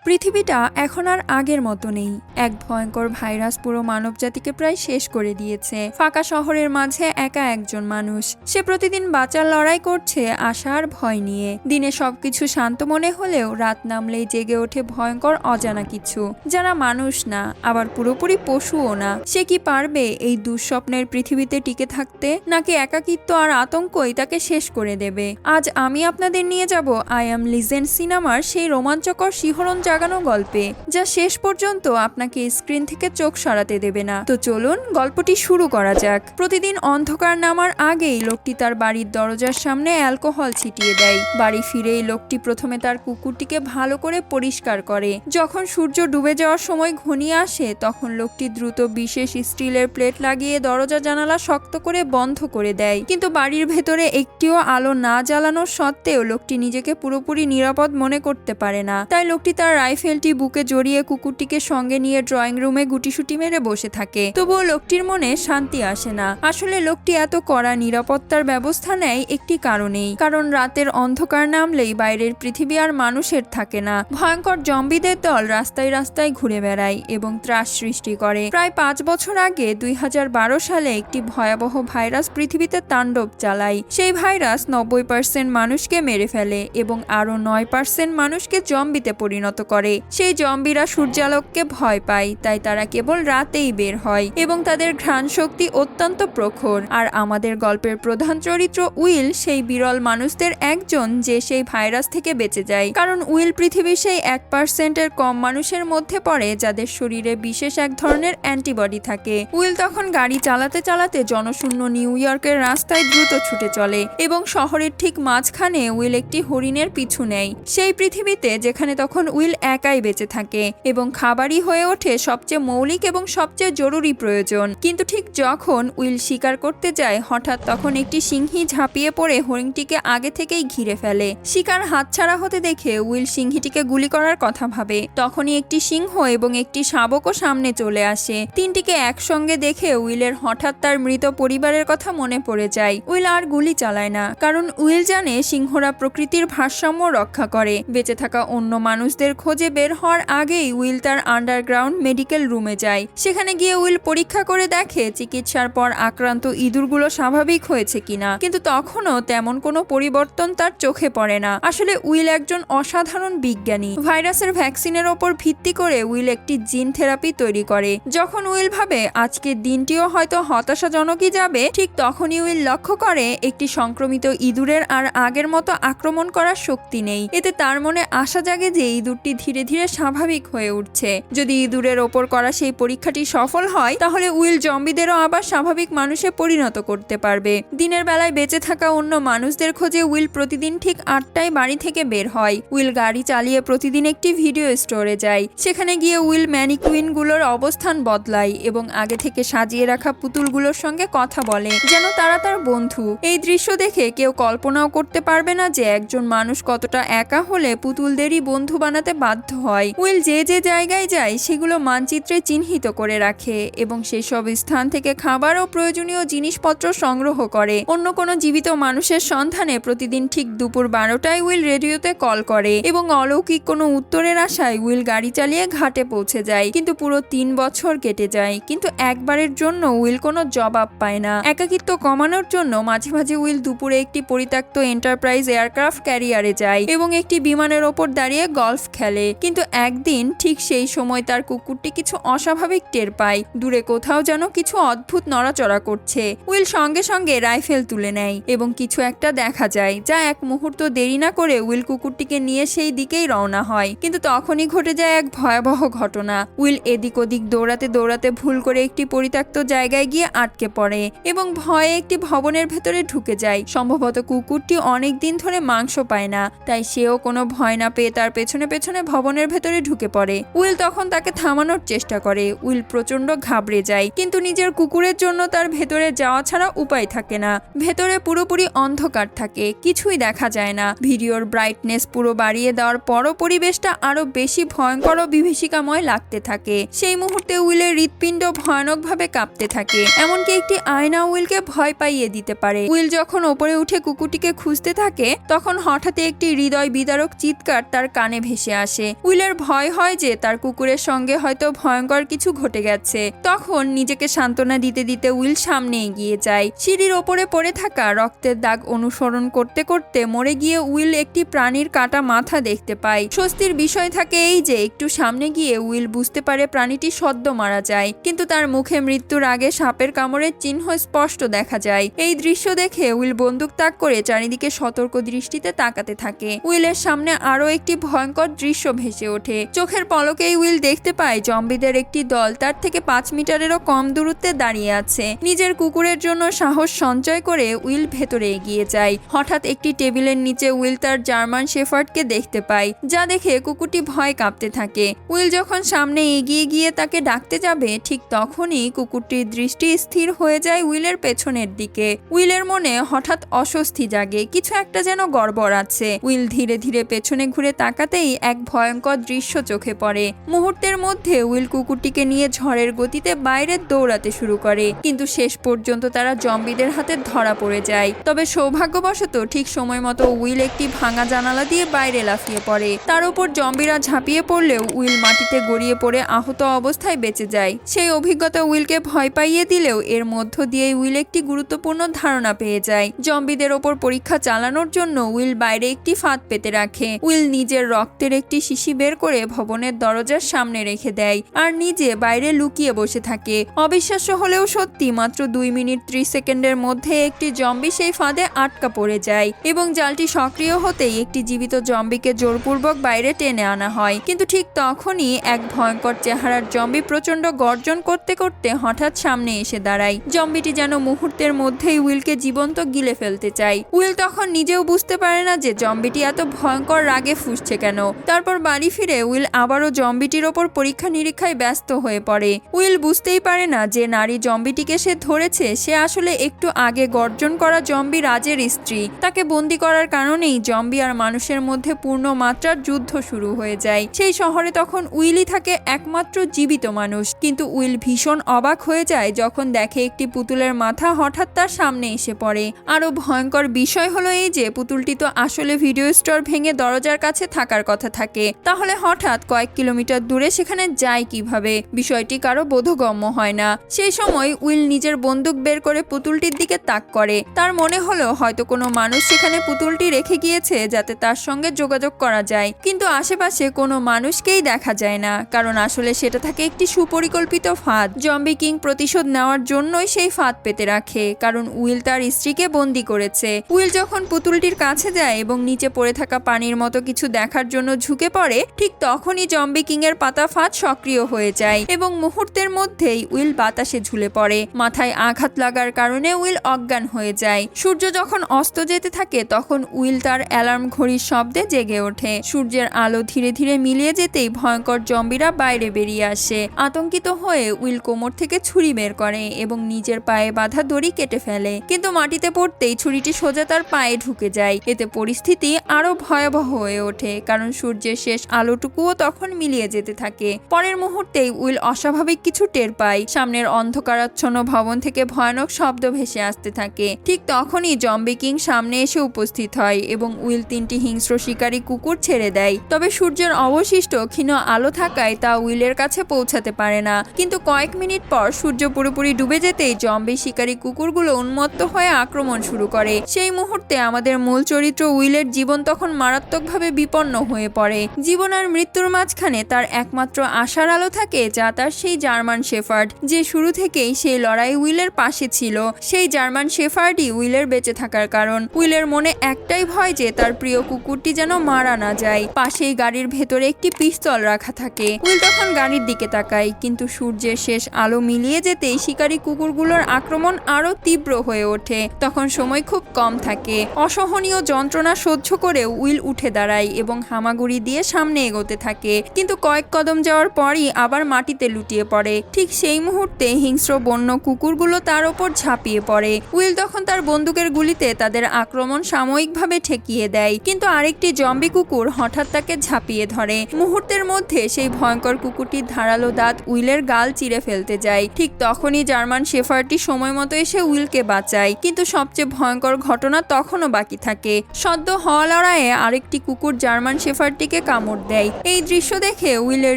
পৃথিবীটা এখন আর আগের মতো নেই। এক ভয়ঙ্কর ভাইরাস পুরো মানবজাতিকে প্রায় শেষ করে দিয়েছে। ফাঁকা শহরের মাঝে একা একজন মানুষ, সে প্রতিদিন বাঁচার লড়াই করছে আশা আর ভয় নিয়ে। দিনে সবকিছু শান্ত মনে হলেও রাত নামলেই জেগে ওঠে ভয়ঙ্কর অজানা কিছু, যারা মানুষ না আবার পুরোপুরি পশুও না। সে কি পারবে এই দুঃস্বপ্নের পৃথিবীতে টিকে থাকতে, নাকি একাকিত্ব আর আতঙ্কই তাকে শেষ করে দেবে? আজ আমি আপনাদের নিয়ে যাব আই অ্যাম লিজেন্ড সিনেমার সেই রোমাঞ্চকর শিহরণ জাগানো গল্পে, যা শেষ পর্যন্ত আপনাকে স্ক্রিন থেকে চোখ সরাতে দেবে না। তো চলুন গল্পটি শুরু করা যাক। প্রতিদিন অন্ধকার নামার আগেই লোকটি তার বাড়ির দরজার সামনে অ্যালকোহল ছিটিয়ে দেয়। বাড়ি ফিরেই লোকটি প্রথমে তার কুকুরটিকে ভালো করে পরিষ্কার করে। যখন সূর্য ডুবে যাওয়ার সময় ঘনিয়ে আসে, তখন লোকটি দ্রুত বিশেষ স্টিলের প্লেট লাগিয়ে দরজা জানালা শক্ত করে বন্ধ করে দেয়। কিন্তু বাড়ির ভেতরে একটিও আলো না জ্বালানোর সত্ত্বেও লোকটি নিজেকে পুরোপুরি নিরাপদ মনে করতে পারে না। তাই লোকটি তার রাইফেলটি বুকে জড়িয়ে কুকুরটিকে সঙ্গে নিয়ে ড্রয়িং রুমে গুটিসুটি মেরে বসে থাকে। তবুও লোকটির মনে শান্তি আসে না। আসলে লোকটি এত কড়া নিরাপত্তার ব্যবস্থা নেয় একটি কারণেই, কারণ রাতের অন্ধকার নামলেই বাইরের পৃথিবী আর মানুষের থাকে না। ভয়ঙ্কর জম্বিদের দল রাস্তায় রাস্তায় ঘুরে বেড়ায় এবং ত্রাস সৃষ্টি করে। প্রায় 5 বছর আগে 2012 সালে একটি ভয়াবহ ভাইরাস পৃথিবীতে তাণ্ডব চালায়। সেই ভাইরাস 90% মানুষকে মেরে ফেলে এবং আরো 9% মানুষকে জম্বিতে পরিণত করে। সেই জম্বিরা সূর্যালোককে ভয় পায়, তাই তারা কেবল রাতেই বের হয় এবং তাদের ঘ্রাণ শক্তি অত্যন্ত প্রখর। আর আমাদের গল্পের প্রধান চরিত্র উইল সেই বিরল মানুষদের একজন যে সেই ভাইরাস থেকে বেঁচে যায়, কারণ উইল পৃথিবীর সেই 1%-এর কম মানুষের মধ্যে পড়ে যাদের শরীরে বিশেষ এক ধরনের অ্যান্টিবডি থাকে। উইল তখন গাড়ি চালাতে চালাতে জনশূন্য নিউ ইয়র্কের রাস্তায় দ্রুত ছুটে চলে এবং শহরের ঠিক মাঝখানে উইল একটি হরিণের পিছু নেয়, সেই পৃথিবীতে যেখানে তখন উইল একাই বেঁচে থাকে এবং খাবারই হয়ে ওঠে সবচেয়ে মৌলিক এবং সবচেয়ে জরুরি প্রয়োজন। কিন্তু ঠিক যখন উইল শিকার করতে যায়, হঠাৎ তখন একটি সিংহী ঝাঁপিয়ে পড়ে হরিণটিকে আগে থেকেই ঘিরে ফেলে। শিকার হাতছাড়া হতে দেখে উইল সিংহীটিকে গুলি করার কথা ভাবে। তখনই একটি সিংহ এবং একটি শাবকও সামনে চলে আসে। তিনটিকে একসঙ্গে দেখে উইলের হঠাৎ তার মৃত পরিবারের কথা মনে পড়ে যায়। উইল আর গুলি চালায় না, কারণ উইল জানে সিংহরা প্রকৃতির ভারসাম্য রক্ষা করে। বেঁচে থাকা অন্য মানুষদের খোঁজে বের হওয়ার আগেই উইল তার আন্ডারগ্রাউন্ড মেডিকেল রুমে যায়। সেখানে গিয়ে উইল পরীক্ষা করে দেখে চিকিৎসার পর আক্রান্ত ইঁদুরগুলো স্বাভাবিক হয়েছে কিনা, কিন্তু তখনও তেমন কোনো পরিবর্তন তার চোখে পড়ে না। আসলে উইল একজন অসাধারণ বিজ্ঞানী। ভাইরাসের ভ্যাকসিনের ওপর ভিত্তি করে উইল একটি জিন থেরাপি তৈরি করে। যখন উইল ভাবে আজকের দিনটিও হয়তো হতাশাজনকই যাবে, ঠিক তখনই উইল লক্ষ্য করে একটি সংক্রমিত ইঁদুরের আর আগের মতো আক্রমণ করার শক্তি নেই। এতে তার মনে আশা জাগে যে ইঁদুরটি ধীরে ধীরে স্বাভাবিক হয়ে উঠছে। যদি ইঁদুরের ওপর করা সেই পরীক্ষাটি সফল হয়, তাহলে উইল জম্বিদেরও আবার স্বাভাবিক মানুষে পরিণত করতে পারবে। দিনের বেলায় বেঁচে থাকা অন্য মানুষদের খোঁজে উইল প্রতিদিন ঠিক 8টায় বাড়ি থেকে বের হয়। উইল গাড়ি চালিয়ে প্রতিদিন একটি ভিডিও স্টোরে যায়। সেখানে গিয়ে উইল ম্যানিকুইনগুলোর অবস্থান বদলায় এবং আগে থেকে সাজিয়ে রাখা পুতুলগুলোর সঙ্গে কথা বলে, যেন তারা তার বন্ধু। এই দৃশ্য দেখে কেউ কল্পনাও করতে পারবে না যে একজন মানুষ কতটা একা হলে পুতুলদেরই বন্ধু বানাতে বাধ্য হয়। উইল যে যে জায়গায় যায় সেগুলো মানচিত্রে চিহ্নিত করে রাখে এবং সেসব স্থান থেকে খাবার ও প্রয়োজনীয় জিনিসপত্র সংগ্রহ করে। অন্য কোনো জীবিত মানুষের সন্ধানে প্রতিদিন ঠিক দুপুর 12টায় উইল রেডিওতে কল করে এবং অলৌকিক কোনো উত্তরের আশায় উইল গাড়ি চালিয়ে ঘাটে পৌঁছে যায়। কিন্তু পুরো 3 বছর কেটে যায়, কিন্তু একবারের জন্য উইল কোনো জবাব পায় না। একাকিত্ব কমানোর জন্য মাঝে মাঝে উইল দুপুরে একটি পরিত্যক্ত এন্টারপ্রাইজ এয়ারক্রাফট ক্যারিয়ারে যায় এবং একটি বিমানের ওপর দাঁড়িয়ে গলফ খেলে। কিন্তু একদিন ঠিক সেই সময় তার কুকুরটি কিছু অস্বাভাবিক টের পায়। দূরে কোথাও যেন কিছু অদ্ভুত নড়াচড়া করছে। উইল সঙ্গে সঙ্গে রাইফেল তুলে নেয় এবং কিছু একটা দেখা যায়, যা এক মুহূর্ত দেরি না করে উইল কুকুরটিকে নিয়ে সেই দিকেই রওনা হয়। কিন্তু তখনই ঘটে যায় এক ভয়াবহ ঘটনা। উইল এদিক ওদিক দৌড়াতে দৌড়াতে ভুল করে একটি পরিত্যক্ত জায়গায় গিয়ে আটকে পড়ে এবং ভয়ে একটি ভবনের ভেতরে ঢুকে যায়। সম্ভবত কুকুরটি অনেক দিন ধরে মাংস পায় না, তাই সেও কোনো ভয় না পেয়ে তার পেছনে পেছনে ভবনের ভেতরে ঢুকে পড়ে। উইল তখন তাকে থামানোর চেষ্টা করে। উইল প্রচন্ড ঘাবড়ে যায়, কিন্তু নিজের কুকুরের জন্য তার ভেতরে যাওয়া ছাড়া উপায় থাকে না। ভেতরে পুরোপুরি অন্ধকার থাকে, কিছুই দেখা যায় না। ভিডিওর ব্রাইটনেস পুরো বাড়িয়ে দেওয়ার পরও পরিবেশটা আরো বেশি ভয়ঙ্কর ও বিভীষিকাময় লাগতে থাকে। সেই মুহূর্তে উইলের হৃৎপিণ্ড ভয়ানকভাবে কাঁপতে থাকে, এমনকি একটি আয়না উইলকে ভয় পাইয়ে দিতে পারে। উইল যখন ওপরে উঠে কুকুরটিকে খুঁজতে থাকে, তখন হঠাৎ একটি হৃদয় বিদারক চিৎকার তার কানে ভেসে আসে। উইলের ভয় হয় যে তার কুকুরের সঙ্গে হয়তো ভয়ঙ্কর কিছু ঘটে গেছে। তখন নিজেকে সান্ত্বনা দিতে দিতে উইল সামনে এগিয়ে যায়। সিঁড়ির ওপরে পড়ে থাকা রক্তের দাগ অনুসরণ করতে করতে মরে গিয়ে উইল একটি প্রাণীর কাটা মাথা দেখতে পায়। স্বস্তির বিষয় থাকে এই যে একটু সামনে গিয়ে উইল বুঝতে পারে প্রাণীটি সদ্য মারা যায়, কিন্তু তার মুখে মৃত্যুর আগে সাপের কামড়ের চিহ্ন স্পষ্ট দেখা যায়। এই দৃশ্য দেখে উইল বন্দুক তাক করে চারিদিকে সতর্ক দৃষ্টিতে তাকাতে থাকে। উইলের সামনে আরো একটি ভয়ঙ্কর দৃশ্য ভেসে ওঠে। চোখের পলকেই উইল দেখতে পায় জম্বিদের একটি দল তার থেকে 5 মিটারেরও কম দূরত্বে দাঁড়িয়ে আছে। নিজের কুকুরের জন্য সাহস সঞ্চয় করে উইল ভেতরে এগিয়ে যায়। হঠাৎ একটি টেবিলের নিচে উইল তার জার্মান শেফার্ডকে দেখতে পায়, যা দেখে কুকুরটি ভয় কাঁপতে থাকে। উইল যখন সামনে এগিয়ে গিয়ে তাকে ডাকতে যাবে, ঠিক তখনই কুকুরটির দৃষ্টি স্থির হয়ে যায় উইলের পেছনের দিকে। উইলের মনে হঠাৎ অস্বস্তি জাগে, কিছু একটা যেন গড়বড় আছে। উইল ধীরে ধীরে পেছনে ঘুরে তাকাতেই এক ভয়ঙ্কর দৃশ্য চোখে পড়ে। মুহূর্তের মধ্যে উইল কুকুরটিকে নিয়ে ঝড়ের গতিতে বাইরে দৌড়াতে শুরু করে, কিন্তু শেষ পর্যন্ত তারা জম্বিদের হাতে ধরা পড়ে যায়। তবে সৌভাগ্যবশত ঠিক সময় মতো উইল একটি ভাঙা জানালা দিয়ে বাইরে লাফিয়ে পড়ে। তার উপর জম্বিরা ঝাঁপিয়ে পড়লেও উইল মাটিতে গড়িয়ে পড়ে আহত অবস্থায় বেঁচে যায়। সেই অভিজ্ঞতা উইলকে ভয় পাইয়ে দিলেও এর মধ্য দিয়েই উইল একটি গুরুত্বপূর্ণ ধারণা পেয়ে যায়। জম্বিদের ওপর পরীক্ষা চালানোর জন্য উইল বাইরে একটি ফাঁদ পেতে রাখে। উইল নিজের রক্তের একটি শিশি বের করে ভবনের দরজার সামনে রেখে দেয় আর নিজে বাইরে লুকিয়ে বসে থাকে। অবিশ্বাস্য হলেও সত্যি, মাত্র 2 মিনিট 30 সেকেন্ডের মধ্যে একটি জম্বি সেই ফাঁদে আটকা পড়ে যায় এবং জালটি সক্রিয় হতেই একটি জীবিত জম্বিকে জোরপূর্বক বাইরে টেনে আনা হয়। কিন্তু ঠিক তখনই এক ভয়ঙ্কর চেহারার জম্বি প্রচন্ড গর্জন করতে করতে হঠাৎ সামনে এসে দাঁড়ায়। জম্বিটি যেন মুহূর্তের মধ্যেই উইলকে জীবন্ত গিলে ফেলতে চায়। উইল তখন নিজেও বুঝতে পারে না যে জম্বিটি এত ভয়ঙ্কর রাগে ফুঁসছে কেন। তারপর বাড়ি ফিরে উইল আবারও জম্বিটির ওপর পরীক্ষা নিরীক্ষায় ব্যস্ত হয়ে পড়ে। উইল বুঝতেই পারে না যে নারী জম্বিটিকে সে ধরেছে সে আসলে একটু আগে গর্জন করা জম্বি রাজের স্ত্রী। তাকে বন্দি করার কারণেই জম্বি আর মানুষের মধ্যে পূর্ণ মাত্রার যুদ্ধ শুরু হয়ে যায়। সেই শহরে তখন উইলই থাকে একমাত্র জীবিত মানুষ, কিন্তু উইল ভীষণ অবাক হয়ে যায় যখন দেখে একটি পুতুলের মাথা হঠাৎ তার সামনে এসে পড়ে। আরো ভয়ঙ্কর বিষয় হলো এই যে পুতুলটি তো আসলে ভিডিও স্টোর ভেঙে দরজার কাছে থাকার কথা থাকে, তাহলে হঠাৎ কয়েক কিলোমিটার দূরে সেখানে যায় কিভাবে? বিষয়টি কারো বোধগম্য হয় না। সেই সময় উইল নিজের বন্দুক বের করে পুতুলটির দিকে তাক করে। তার মনে হলো হয়তো কোনো মানুষ সেখানে পুতুলটি রেখে গিয়েছে যাতে তার সঙ্গে যোগাযোগ করা যায়, কিন্তু আশেপাশে কোনো মানুষকেই দেখা যায় না, কারণ আসলে সেটা থাকে একটি সুপরিকল্পিত ফাঁদ। জম্বি কিং প্রতিশোধ নেওয়ার জন্যই সেই ফাঁদ পেতে রাখে, কারণ উইল তার স্ত্রীকে বন্দি করেছে। উইল যখন পুতুলটির কাছে যায় এবং নিচে পড়ে থাকা পানির মতো কিছু দেখার জন্য ঝুঁকে পড়ে, ঠিক তখনই জম্বি কিং এর পাতা ফাঁদ সক্রিয় হয়ে যায় এবং মুহূর্তের মধ্যেই উইল বাতাসে ঝুলে পড়ে। মাথায় আঘাত লাগার কারণে উইল অজ্ঞান হয়ে যায়। সূর্য যখন অস্ত যেতে থাকে তখন উইল তার অ্যালার্ম ঘড়ির শব্দে জেগে ওঠে। সূর্যের আলো ধীরে ধীরে মিলিয়ে যেতেই ভয়ঙ্কর জম্বিরা বাইরে বেরিয়ে আসে। আতঙ্কিত হয়ে উইল কোমর থেকে ছুরি বের করে এবং নিজের পায়ে বাঁধা দড়ি কেটে ফেলে, কিন্তু মাটিতে পড়তেই ছুরিটি সোজা তার পায়ে ঢুকে যায়। এতে পরিস্থিতি আরো ভয়াবহ হয়ে ওঠে, কারণ সূর্যের শেষ আলোটুকুও তখন মিলিয়ে যেতে থাকে। পরের মুহূর্তেই উইল অস্বাভাবিক কিছু টের পায়। সামনের অন্ধকারাচ্ছন্ন ভবন থেকে ভয়ানক শব্দ ভেসে আসতে থাকে। ঠিক তখনই জম্বি কিং সামনে এসে উপস্থিত হয় এবং উইল 3টি হিংস্র শিকারী কুকুর ছেড়ে দেয়। তবে সূর্যের অবশিষ্ট ক্ষীণ আলো থাকায় তা উইলের কাছে পৌঁছাতে পারে না। কিন্তু কয়েক মিনিট পর সূর্য পুরোপুরি ডুবে যেতেই জম্বি শিকারী কুকুরগুলো উন্মত্ত হয়ে আক্রমণ শুরু করে। সেই মুহূর্তে আমাদের মূল চরিত্র উইলের জীবন তখন মারাত্মকভাবে বিপন্ন হয়ে পড়ে। জীবন আর মৃত্যুর মাঝখানে তার একমাত্র আশার আলো থাকে, যা তার সেই জার্মান শেফার্ড, যে শুরু থেকেই সেই লড়াই উইলের পাশে ছিল। সেই জার্মান শেফার্ডই উইলের বেঁচে থাকার কারণ। উইলের মনে একটাই ভয় যে তার প্রিয় কুকুরটি যেন মারা না যায়। পাশেই গাড়ির ভেতরে একটি পিস্তল রাখা থাকে। উইল তখন গাড়ির দিকে তাকায়, কিন্তু সূর্যের শেষ আলো মিলিয়ে যেতেই শিকারী কুকুরগুলোর আক্রমণ আরো তীব্র হয়ে ওঠে। তখন সময় খুব কম থাকে। অসহনীয় যন্ত্রণা সহ্য করে উইল উঠে দাঁড়ায় এবং হামাগুড়ি দিয়ে সামনে এগোতে থাকে, কিন্তু কয়েক কদম যাওয়ার পরই আবার মাটিতে লুটিয়ে পড়ে। ঠিক সেই মুহূর্তে হিংস্র বন্য কুকুরগুলো তার ওপর ঝাঁপিয়ে পড়ে। উইল তখন তার বন্দুকের গুলিতে তাদের আক্রমণ সাময়িকভাবে ঠেকিয়ে দেয়, কিন্তু আরেকটি জম্বি কুকুর হঠাৎ তাকে ঝাঁপিয়ে ধরে। মুহূর্তের মধ্যে সেই ভয়ঙ্কর কুকুরটির ধারালো দাঁত উইলের গাল চিরে ফেলতে যায়। ঠিক তখনই জার্মান শেফার্ডটি সময় মতো এসে উইলকে বাঁচায়, কিন্তু সবচেয়ে ভয়ঙ্কর ঘটনা তখনও বাকি থাকে। সদ্য হওয়া লড়াইয়ে আরেকটি কুকুর জার্মান শেফার্ডটিকে কামড় দেয়। এই দৃশ্য দেখে উইলের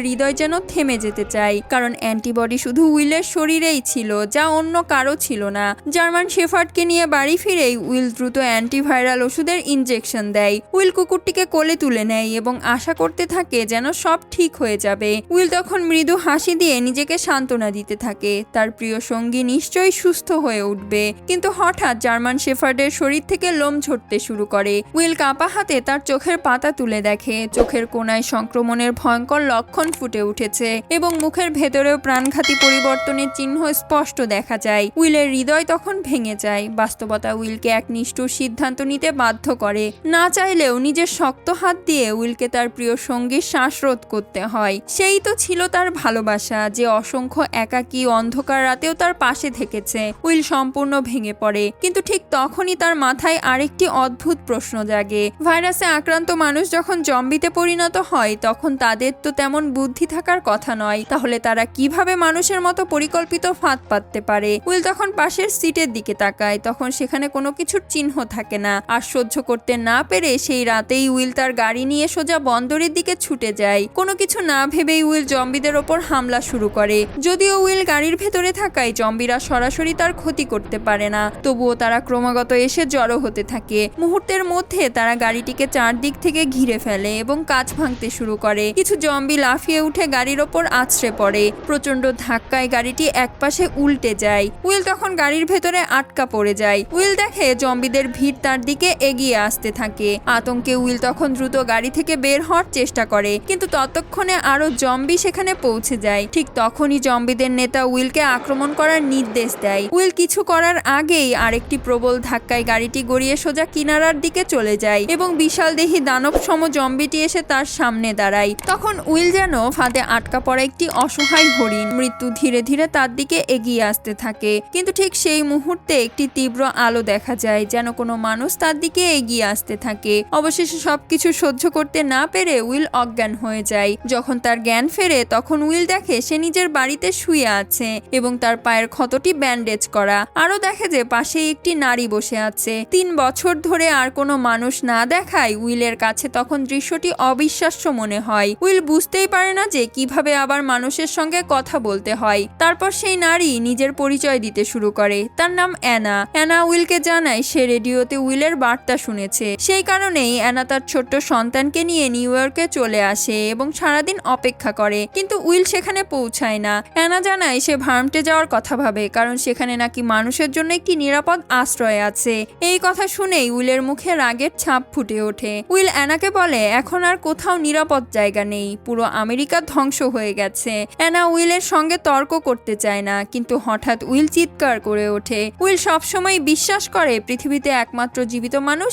হৃদয় যেন থেমে যেতে চায়, কারণ অ্যান্টিবডি শুধু উইলের শরীরেই ছিল, যা অন্য কারো ছিল না। জার্মান শেফার্ডকে নিয়ে বাড়ি ফিরেই উইল দ্রুত অ্যান্টিভাইরাল ওষুধের ইনজেকশন দেয়। উইল কুকুরটিকে কোলে তুলে নেয় এবং আশা করতে থাকে যেন সব ঠিক হয়ে যাবে। উইল তখন মৃদু হাসি দিয়ে নিজেকে সান্ত্বনা দিতে থাকে, তার প্রিয় সঙ্গী নিশ্চয়ই সুস্থ হয়ে উঠবে। কিন্তু হঠাৎ জার্মান শেফার্ডের শরীর থেকে লোম ঝরতে শুরু করে। উইল কাঁপা হাতে তার চোখের পাতা তুলে দেখে চোখের কোণায় সংক্রমণের ভয়ঙ্কর লক্ষণ ফুটে উঠেছে এবং মুখের ভেতরেও প্রাণঘাতী পরিবর্তনের চিহ্ন স্পষ্ট দেখা যায়। উইলের হৃদয় তখন ভেঙে যায়। বাস্তবতা উইলকে এক নিষ্ঠুর সিদ্ধান্ত নিতে বাধ্য করে। না চাইলেও নিজের শক্ত হাত দিয়ে উইলকে তার প্রিয় সঙ্গীর শ্বাসরোধ করতে হয়। সেই তো ছিল তার ভালোবাসা, যে অসংখ্য একাকী অন্ধকার রাতেও তার পাশে থেকেছে। উইল সম্পূর্ণ ভেঙে পড়ে, কিন্তু ঠিক তখনই তার মাথায় আরেকটি অদ্ভুত প্রশ্ন জাগে। ভাইরাসে আক্রান্ত মানুষ যখন জম্বিতে পরিণত হয় তখন তাদের তো তেমন বুদ্ধি থাকার কথা নয়, তাহলে তারা কিভাবে মানুষের মতো পরিকল্পিত ফাঁদ পাততে পারে? উইল তখন পাশের সিটের দিকে তাকায়, তখন সেখানে কোনো কিছুর চিহ্ন থাকে না। আর সহ্য করতে না পেরে সেই রাতেই উইল তার গাড়ি নিয়ে সোজা বন্দরের দিকে ছুটে যায়। কোনো কিছু না ভেবেই উইল জম্বিদের ওপর হামলা শুরু করে। যদিও উইল গাড়ির ভেতরে থাকায় জম্বিরা সরাসরি তার ক্ষতি করতে পারে না, তবুও তারা ক্রমাগত এসে জড়ো হতে থাকে। মুহূর্তের মধ্যে তারা গাড়িটিকে চারদিক থেকে ঘিরে ফেলে এবং কাঁচ ভাঙতে শুরু করে। কিছু জম্বি লাফিয়ে উঠে গাড়ির ওপর আছড়ে পড়ে। প্রচন্ড ধাক্কায় গাড়িটি একপাশে উল্টে যায়। উইল তখন গাড়ির ভেতরে আটকা পড়ে যায়। উইল দেখে জম্বিদের ভিড় তার দিকে এগিয়ে আসতে থাকে। আতঙ্কে উইল তখন দ্রুত গাড়ি থেকে বের হওয়ার চেষ্টা করে, কিন্তু ততক্ষণে আরো জম্বি সেখানে পৌঁছে যায়। ঠিক তখনই জম্বিদের নেতা উইলকে আক্রমণ করার নির্দেশ দেয়। উইল কিছু করার আগেই আরেকটি প্রবল ধাক্কায় গাড়িটি গড়িয়ে সোজা কিনারার দিকে চলে যায় এবং বিশাল দেহী দানব সম জম্বিটি এসে তার সামনে দাঁড়ায়। তখন উইল যেন ফাঁদে আটকা পড়া একটি অসহায় হরিণ। মৃত্যু ধীরে ধীরে তার দিকে এগিয়ে আসতে থাকে, কিন্তু ঠিক সেই মুহূর্তে একটি তীব্র আলো দেখা যায়, যেন কোনো মানুষ তার দিকে এগিয়ে আসতে থাকে। অবশেষে সবকিছু সহ্য করতে না পেরে উইল অজ্ঞান হয়ে যায়। যখন তার জ্ঞান ফেরে তখন উইল দেখে সে নিজের বাড়িতে শুয়ে আছে এবং তার পায়ের ক্ষতটি ব্যান্ডেজ করা। আরো দেখে যে পাশে একটি নারী বসে আছে। 3 বছর ধরে আর কোনো মানুষ না দেখায় উইলের কাছে তখন দৃশ্যটি অবিশ্বাস্য মনে হয়। উইল বুঝতেই পারে না যে কিভাবে আবার মানুষের সঙ্গে কথা বলতে হয়। তারপর সেই নারী নিজের পরিচয় দিতে শুরু করে। তার নাম অ্যানা। অ্যানা উইলকে জানায় সে রেডিওতে উইলের বার্তা শুনেছে। সেই কারণেই অ্যানা তার ছোট্ট সন্তানকে নিয়ে নিউ ইয়র্কে চলে আসে এবং সারাদিন অপেক্ষা করে, কিন্তু উইল সেখানে পৌঁছায় না। অ্যানা জানায় সে ভার্মটে যাওয়ার কথা ভাবে, কারণ সেখানে নাকি মানুষের জন্য একটি নিরাপদ আশ্রয় আছে। এই কথা শুনেই উইলের মুখে রাগের ছাপ ফুটে ওঠে। উইল অ্যানাকে বলে এখন আর কোথাও নিরাপদ জায়গা নেই, পুরো আমেরিকা ধ্বংস হয়ে গেছে। অ্যানা উইলের সঙ্গে তর্ক করতে চায় না, কিন্তু হঠাৎ উইল চিৎকার করে ওঠে। উইল সবসময় বিশ্বাস করে পৃথিবীতে একমাত্র জীবিত মানুষ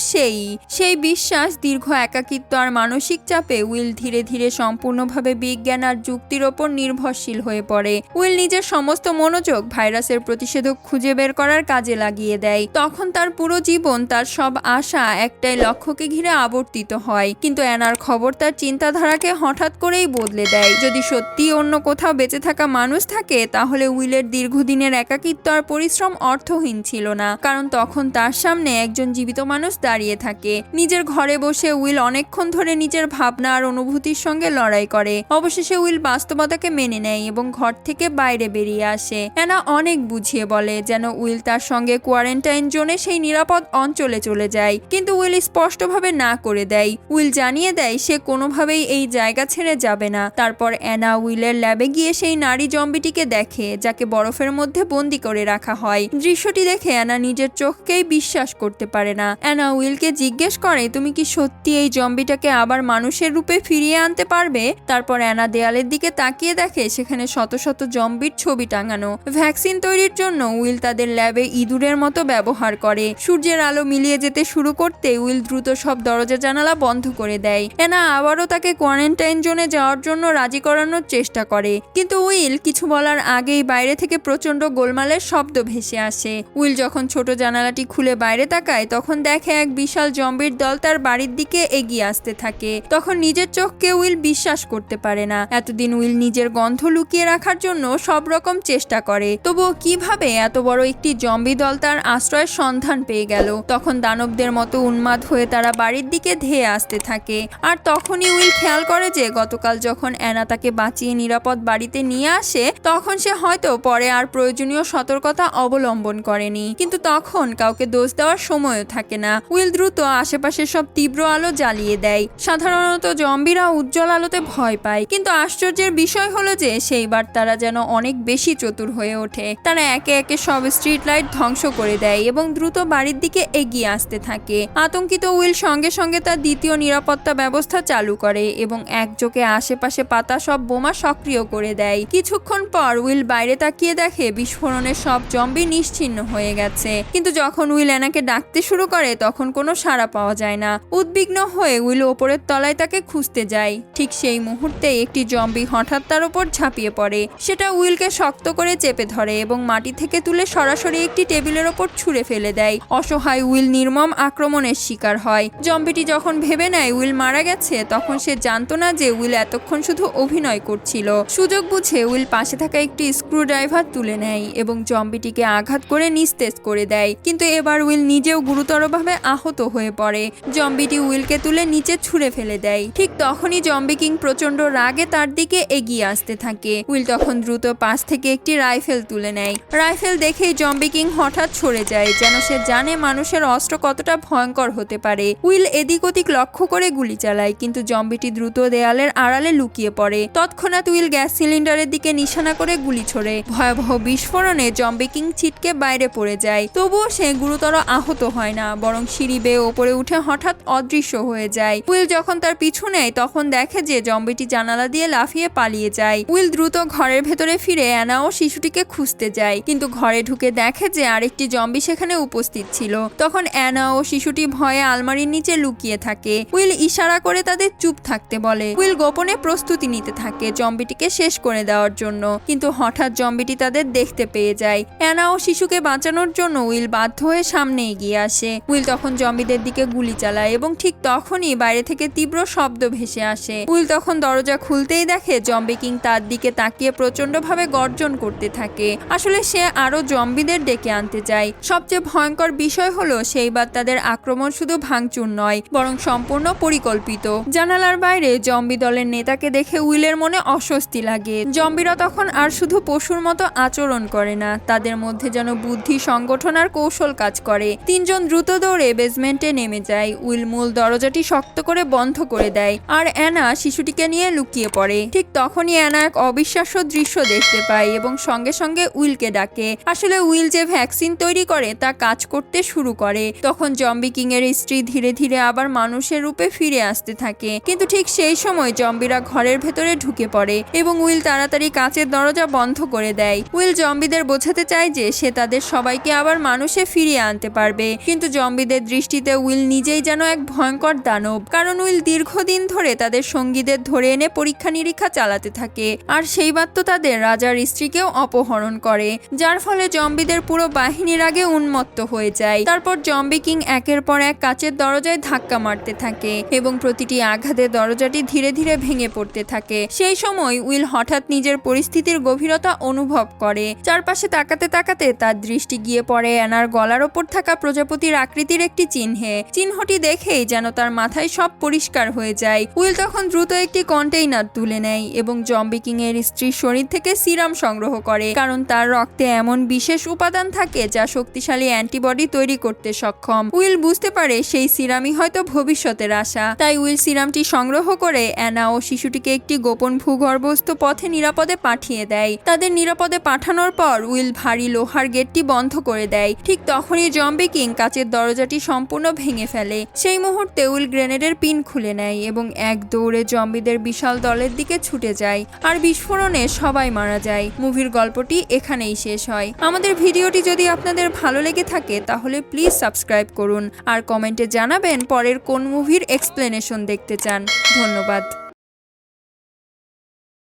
সেই বিশ্বাস দীর্ঘ একাকিত্ব আর মানসিক চাপে উইল ধীরে ধীরে সম্পূর্ণভাবে বিজ্ঞান আর যুক্তির ওপর নির্ভরশীল হয়ে পড়ে। উইল নিজের সমস্ত মনোযোগ ভাইরাসের প্রতিষেধক খুঁজে বের করার কাজে লাগিয়ে দেয়। তখন তার পুরো জীবন, তার সব আশা একটাই লক্ষ্যকে ঘিরে আবর্তিত হয়। কিন্তু অ্যানার খবর তার চিন্তাধারাকে হঠাৎ করেই বদলে দেয়। যদি সত্যি অন্য কোথাও বেঁচে থাকা মানুষ থাকে তাহলে উইলের দীর্ঘদিনের একাকিত্ব আর পরিশ্রম অর্থহীন ছিল না, কারণ তখন তার সামনে একজন জীবিত মানুষ দাঁড়িয়ে থাকে। নিজের ঘরে বসে উইল অনেকক্ষণ ধরে নিজের ভাবনা আর অনুভূতির সঙ্গে লড়াই করে। অবশেষে উইল বাস্তবতাকে মেনে নেয় এবং ঘর থেকে বাইরে বেরিয়ে আসে। অ্যানা অনেক বুঝিয়ে বলে যেন উইল তার সঙ্গে কোয়ারেন্টাইন জোনে সেই নিরাপদ অঞ্চলে চলে যায়, কিন্তু উইল স্পষ্টভাবে না করে দেয়। উইল জানিয়ে দেয় সে কোনোভাবেই এই জায়গা ছেড়ে যাবে না। তারপর অ্যানা উইলের ল্যাবে গিয়ে সেই নারী জম্বিটিকে দেখে, যাকে বরফের মধ্যে বন্দি করে রাখা হয়। দৃশ্যটি দেখে অ্যানা নিজের চোখকেই বিশ্বাস করতে পারে না। অ্যানা উইলকে জিজ্ঞেস করে তুমি কি সত্যি এই জম্বিটাকে আবার মানুষের রূপে ফিরিয়ে আনতে পারবে? তারপর অ্যানা দেয়ালের দিকে তাকিয়ে দেখে সেখানে শত শত জম্বির ছবি টাঙানো। ভ্যাকসিন তৈরির জন্য উইল তাদের ল্যাবে ইঁদুরের মতো ব্যবহার করে। সূর্যের আলো মিলিয়ে যেতে শুরু করতে উইল দ্রুত সব দরজা জানালা বন্ধ করে দেয়। অ্যানা আবারও তাকে কোয়ারেন্টাইন জোনে যাওয়ার জন্য রাজি করানোর চেষ্টা করে, কিন্তু উইল কিছু বলার আগেই বাইরে থেকে প্রচন্ড গোলমালের শব্দ ভেসে আসে। উইল যখন ছোট জানালাটি খুলে বাইরে তাকায় তখন দেখে এক বিশাল জম্বির দল তার বাড়ির দিকে এগিয়ে আসতে থাকে। তখন নিজের চোখকে উইল বিশ্বাস করতে পারে না। এতদিন উইল নিজের গন্ধ লুকিয়ে রাখার জন্য সব রকম চেষ্টা করে, তবুও কিভাবে এত বড় একটি জম্বি দল তার আশ্রয়ের সন্ধান পেয়ে গেল। তখন দানবদের মতো উন্মাদ হয়ে তারা বাড়ির দিকে ধেয়ে আসতে থাকে। আর তখনই উইল খেয়াল করে যে গতকাল যখন অ্যানা তাকে বাঁচিয়ে নিরাপদ বাড়িতে নিয়ে আসে তখন সে হয়তো পরে আর প্রয়োজনীয় সতর্কতা অবলম্বন করেনি, কিন্তু তখন কাউকে দোষ দেওয়ার সময়ও থাকে না। উইল দ্রুত আশেপাশের সব তীব্র আলো জ্বালিয়ে দেয়। সাধারণত জম্বিরা উজ্জ্বল আলোতে ভয় পায়, কিন্তু আশ্চর্যের বিষয় হলো যে সেইবার তারা যেন অনেক বেশি চতুর হয়ে ওঠে। তারা একে একে সব স্ট্রিট লাইট ধ্বংস করে দেয় এবং দ্রুত বাড়ির দিকে এগিয়ে আসতে থাকে। আতঙ্কিত উইল সঙ্গে সঙ্গে তার দ্বিতীয় নিরাপত্তা ব্যবস্থা চালু করে এবং একযোগে আশেপাশে পাতা সব বোমা সক্রিয় করে দেয়। কিছুক্ষণ পর উইল বাইরে তাকিয়ে দেখে বিস্ফোরণের সব জম্বি নিশ্চিহ্ন হয়ে গেছে, কিন্তু যখন উইল অ্যানাকে ডাকতে শুরু করে তখন কোনো সাড়া পাওয়া যায় না। উদ্বিগ্ন হয়ে উইল ওপরের তলায় তাকে খুঁজতে যায়। ঠিক সেই মুহূর্তে একটি জম্বি হঠাৎ তার উপর ঝাঁপিয়ে পড়ে। সেটা উইলকে শক্ত করে চেপে ধরে এবং মাটি থেকে তুলে সরাসরি একটি টেবিলের ওপর ছুঁড়ে ফেলে দেয়। অসহায় উইল নির্মম আক্রমণের শিকার হয়। জম্বিটি যখন ভেবে নেয় উইল মারা গেছে তখন সে জানতো না যে উইল এতক্ষণ শুধু অভিনয় করছিল। সুযোগ বুঝে উইল পাশে থাকা একটি স্ক্রুড্রাইভার তুলে নেয় এবং জম্বিটিকে আঘাত করে নিস্তেজ করে দেয়, কিন্তু এবার উইল নিজেও গুরুতরভাবে আহত হয়ে পড়ে। জম্বিটি উইলকে তুলে নিচে ছুঁড়ে ফেলে দেয়। ঠিক তখনই জম্বি কিং প্রচন্ড রাগে তার দিকে এগিয়ে আসতে থাকে। উইল তখন দ্রুত পাশ থেকে একটি রাইফেল তুলে নেয়। রাইফেল দেখেই জম্বি কিং হঠাৎ সরে যায়, যেন সে জানে মানুষের অস্ত্র কতটা ভয়ঙ্কর হতে পারে। উইল এদিক ওদিক লক্ষ্য করে গুলি চালায়, কিন্তু জম্বিটি দ্রুত দেয়ালের আড়ালে লুকিয়ে পড়ে। তৎক্ষণাৎ উইল গ্যাস সিলিন্ডারের দিকে নিশানা করে গুলি ছোড়ে। ভয়াবহ বিস্ফোরণে জম্বি কিং ছিটকে বাইরে পড়ে যায়, তবুও সে গুরুতর আহত হয় না, বরং সিঁড়ি বেয়ে ওপরে উঠে হঠাৎ অদৃশ্য হয়ে যায়। উইল যখন তার পিছু নেয় তখন দেখে যে জম্বিটি জানালা দিয়ে লাফিয়ে পালিয়ে যায়। উইল দ্রুত ঘরের ভেতরে ফিরে অ্যানা ও শিশুটিকে খুঁজতে যায়, কিন্তু ঘরে ঢুকে দেখে যে আরেকটি জম্বি সেখানে উপস্থিত ছিল। তখন অ্যানা ও শিশুটি ভয়ে আলমারির নিচে লুকিয়ে থাকে। উইল ইশারা করে তাদের চুপ থাকতে বলে। উইল গোপনে প্রস্তুতি নিতে থাকে জম্বিটিকে শেষ করে দেওয়ার জন্য, কিন্তু হঠাৎ জম্বিটি তাদের দেখতে পেয়ে যায়। অ্যানা ও শিশুকে বাঁচানোর জন্য উইল বাধ্য হয়ে সামনে এগিয়ে আসে। উইল তখন জম্বিদের দিকে গুলি চালায় এবং ঠিক তখনই বাইরে থেকে তীব্র শব্দ ভেসে আসে। উইল তখন দরজা খুলতেই দেখে জম্বি কিং তার দিকে তাকিয়ে প্রচন্ডভাবে গর্জন করতে থাকে। আসলে সে আরো জম্বিদের ডেকে আনতে চায়। সবচেয়ে ভয়ঙ্কর বিষয় হলো সেইবার তাদের আক্রমণ শুধু ভাঙচুর নয়, বরং সম্পূর্ণ পরিকল্পিত। জানালার বাইরে জম্বি দলের নেতাকে দেখে উইলের মনে অস্বস্তি লাগে। জম্বিরা তখন আর শুধু পশুর মতো আচরণ করে না, তাদের মধ্যে যেন বুদ্ধি, সংগঠন আর কৌশল কাজ করে। তিনজন দ্রুত দৌড়ে বেসমেন্টে নেমে যায়। উইল মূল দরজাটি শক্ত করে বন্ধ করে দেয় আর অ্যানা শিশুটিকে নিয়ে লুকিয়ে পড়ে। ঠিক তখনই অ্যানা এক অবিশ্বাস্য দৃশ্য দেখতে পায় এবং সঙ্গে সঙ্গে উইলকে ডাকে। আসলে উইল যে ভ্যাকসিন তৈরি করে তা কাজ করতে শুরু করে। তখন জম্বি কিং এর স্ত্রী ধীরে ধীরে আবার মানুষের রূপে ফিরে আসতে থাকে, কিন্তু ঠিক সেই সময় জম্বিরা ঘরের ভেতরে ঢুকে পড়ে এবং উইল তাড়াতাড়ি কাঁচের দরজা বন্ধ করে দেয়। উইল জম্বিদের বোঝাতে চায় যে সে তাদের সবাইকে আবার মানুষে ফিরিয়ে আনতে পারবে, কিন্তু জম্বিদের দৃষ্টিতে উইল নিজেই যেন এক ভয়ঙ্কর দানব, কারণ উইল দীর্ঘদিন ধরে তাদের সঙ্গীদের ধরে এনে পরীক্ষা নিরীক্ষা চালাতে থাকে। আর সেইবার তো তাদের রাজার স্ত্রীকেও অপহরণ করে, যার ফলে জম্বিদের পুরো বাহিনীর আগে উন্মত্ত হয়ে যায়। তারপর জম্বি কিং একের পর এক কাচের দরজায় ধাক্কা মারতে থাকে এবং প্রতিটি আঘাতে দরজাটি ধীরে ধীরে ভেঙে পড়তে থাকে। সেই সময় উইল হঠাৎ নিজের পরিস্থিতির গভীরতা অনুভব করে। চারপাশে তাকাতে তাকাতে তার দৃষ্টি গিয়ে পড়ে অ্যানার গলার ওপর থাকা প্রজাপতির আকৃতির একটি চিহ্নে। চিহ্নটি দেখেই যেন তার মাথায় সব পরিষ্কার হয়ে যায়। উইল তখন দ্রুত একটি কন্টেইনার তুলে নেয় এবং জম্বি কিং এর স্ত্রীর শরীর থেকে সিরাম সংগ্রহ করে, কারণ তার রক্তে এমন বিশেষ উপাদান থাকে যা শক্তিশালী অ্যান্টিবডি তৈরি করতে সক্ষম। উইল বুঝতে পারে সেই সিরামই হয়তো ভবিষ্যতের আশা। তাই উইল সিরামটি সংগ্রহ করে অ্যানা ও শিশুটিকে একটি গোপন ভূগর্ভস্থ পথে নিরাপদে পাঠিয়ে দেয়। তাদের নিরাপদে পাঠানোর পর উইল ভারী লোহার গেটটি বন্ধ করে দেয়। ঠিক তখনই জম্বি কিং কাচের দরজাটি সম্পূর্ণ ভেঙে ফেলে। সেই মুহূর্তে উইল গ্রেনেডের পিন খুলে নেয় এবং এক দৌড়ে জম্বিদের বিশাল দলের দিকে ছুটে যায়, আর বিস্ফোরণে সবাই মারা যায়। মুভির গল্পটি এখানেই শেষ হয়। আমাদের ভিডিওটি যদি আপনাদের ভালো লেগে থাকে তাহলে প্লিজ সাবস্ক্রাইব করুন আর কমেন্টে জানাবেন পরের কোন মুভির এক্সপ্লেনেশন দেখতে চান। ধন্যবাদ।